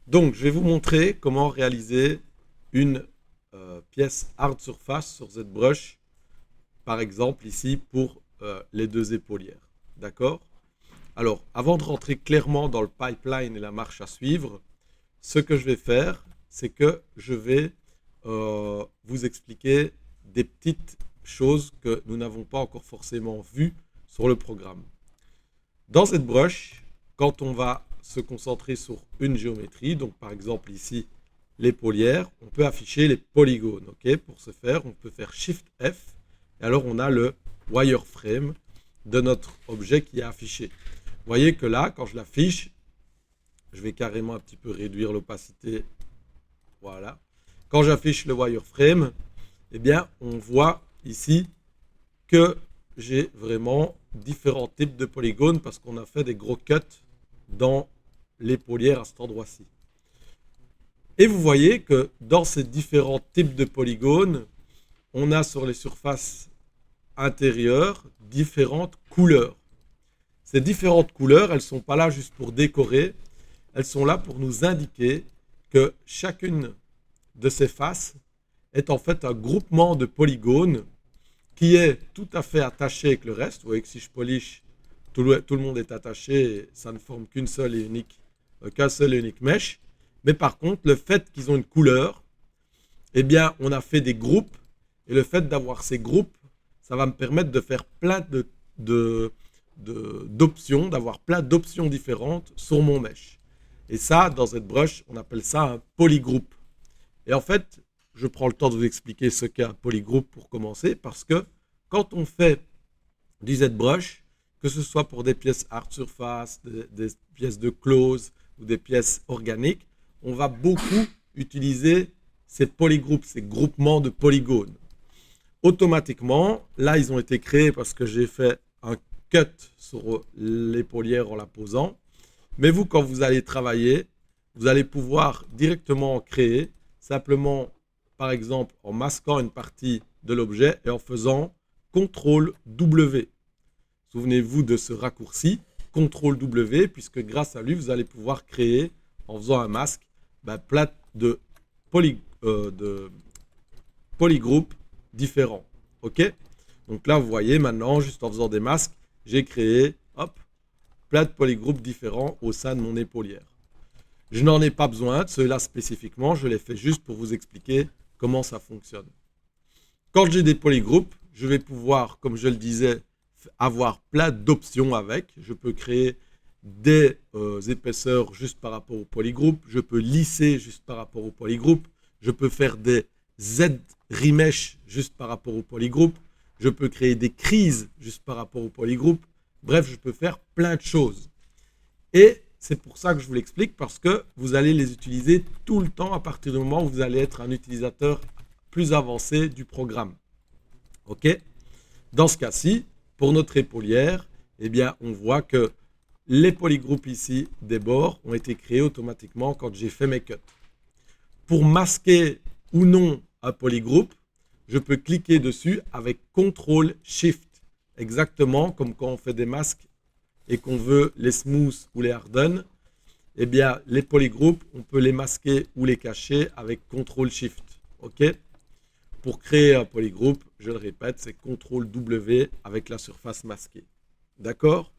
Donc, je vais vous montrer comment réaliser une pièce hard surface sur ZBrush, par exemple ici pour les deux épaulières. D'accord? Alors, avant de rentrer clairement dans le pipeline et la marche à suivre, ce que je vais faire, c'est que je vais vous expliquer des petites choses que nous n'avons pas encore forcément vues sur le programme. Dans ZBrush, quand on va se concentrer sur une géométrie, donc par exemple ici l'épaulière, on peut afficher les polygones. Ok, pour ce faire, on peut faire Shift F et alors on a le wireframe de notre objet qui est affiché. Vous voyez que là, quand je l'affiche, je vais carrément un petit peu réduire l'opacité. Voilà. Quand j'affiche le wireframe, eh bien, on voit ici que j'ai vraiment différents types de polygones parce qu'on a fait des gros cuts dans l'épaulière à cet endroit-ci. Et vous voyez que dans ces différents types de polygones, on a sur les surfaces intérieures différentes couleurs. Ces différentes couleurs, elles ne sont pas là juste pour décorer, elles sont là pour nous indiquer que chacune de ces faces est en fait un groupement de polygones qui est tout à fait attaché avec le reste. Vous voyez que si je polish, tout le monde est attaché, et ça ne forme qu'un seul et unique mesh. Mais par contre, le fait qu'ils ont une couleur, eh bien, on a fait des groupes, et le fait d'avoir ces groupes, ça va me permettre de faire plein d'options, d'avoir plein d'options différentes sur mon mesh. Et ça, dans ZBrush, on appelle ça un polygroup. Et en fait, je prends le temps de vous expliquer ce qu'est un polygroup pour commencer, parce que quand on fait du ZBrush, que ce soit pour des pièces hard surface, des pièces de close ou des pièces organiques, on va beaucoup utiliser ces polygroups, ces groupements de polygones. Automatiquement, là, ils ont été créés parce que j'ai fait un cut sur l'épaulière en la posant. Mais vous, quand vous allez travailler, vous allez pouvoir directement en créer, simplement, par exemple, en masquant une partie de l'objet et en faisant CTRL-W. Souvenez-vous de ce raccourci, CTRL-W, puisque grâce à lui, vous allez pouvoir créer, en faisant un masque, plein de, de polygroupes différents. OK? Donc là, vous voyez, maintenant, juste en faisant des masques, j'ai créé, hop, plein de polygroupes différents au sein de mon épaulière. Je n'en ai pas besoin de ceux-là spécifiquement, je les fais juste pour vous expliquer comment ça fonctionne. Quand j'ai des polygroupes, je vais pouvoir, comme je le disais, avoir plein d'options avec. Je peux créer des épaisseurs juste par rapport au polygroupe, je peux lisser juste par rapport au polygroupe, je peux faire des Z remesh juste par rapport au polygroupe, je peux créer des crises juste par rapport au polygroupe. Bref, je peux faire plein de choses. Et c'est pour ça que je vous l'explique, parce que vous allez les utiliser tout le temps à partir du moment où vous allez être un utilisateur plus avancé du programme. OK? Dans ce cas-ci, pour notre épaulière, eh bien, on voit que les polygroupes ici des bords ont été créés automatiquement quand j'ai fait mes cuts. Pour masquer ou non un polygroupe, je peux cliquer dessus avec CTRL-SHIFT, exactement comme quand on fait des masques et qu'on veut les smooth ou les harden. Eh bien, les polygroupes, on peut les masquer ou les cacher avec CTRL-SHIFT. OK? Pour créer un polygroupe, je le répète, c'est CTRL-W avec la surface masquée. D'accord?